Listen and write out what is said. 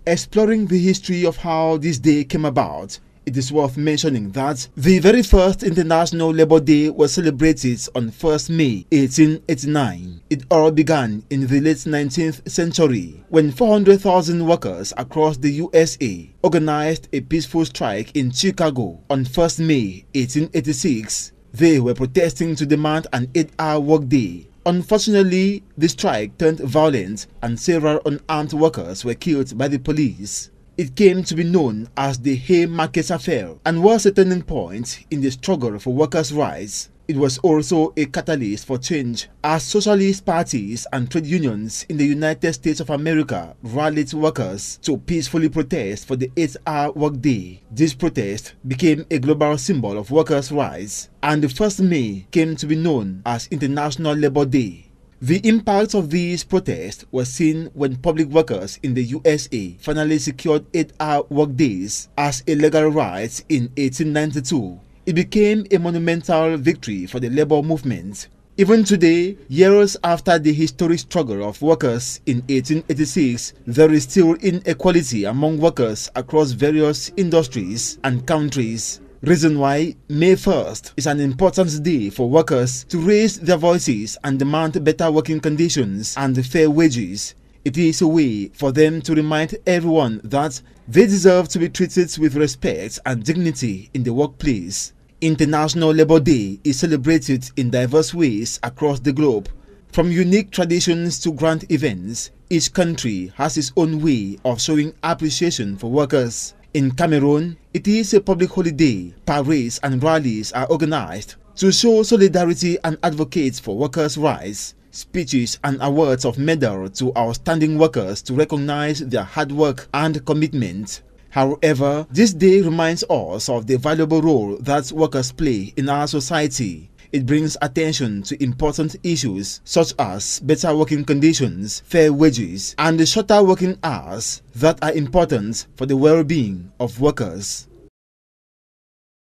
Exploring the history of how this day came about, it is worth mentioning that the very first International Labour Day was celebrated on 1st May 1889. It all began in the late 19th century when 400,000 workers across the USA organized a peaceful strike in Chicago on 1st May 1886. They were protesting to demand an 8-hour workday. Unfortunately, the strike turned violent and several unarmed workers were killed by the police. It came to be known as the Haymarket Affair and was a turning point in the struggle for workers' rights. It was also a catalyst for change as socialist parties and trade unions in the United States of America rallied workers to peacefully protest for the 8-hour workday. This protest became a global symbol of workers' rights, and the 1st May came to be known as International Labour Day. The impact of these protests was seen when public workers in the USA finally secured 8-hour workdays as a legal right in 1892. It became a monumental victory for the labor movement. Even today, years after the historic struggle of workers in 1886, there is still inequality among workers across various industries and countries. Reason why May 1st is an important day for workers to raise their voices and demand better working conditions and fair wages. It is a way for them to remind everyone that they deserve to be treated with respect and dignity in the workplace. International Labour Day is celebrated in diverse ways across the globe. From unique traditions to grand events, each country has its own way of showing appreciation for workers. In Cameroon, it is a public holiday. Parades and rallies are organized to show solidarity and advocate for workers' rights. Speeches and awards of medal to outstanding workers to recognize their hard work and commitment. However, this day reminds us of the valuable role that workers play in our society. It brings attention to important issues such as better working conditions, fair wages, and shorter working hours that are important for the well-being of workers.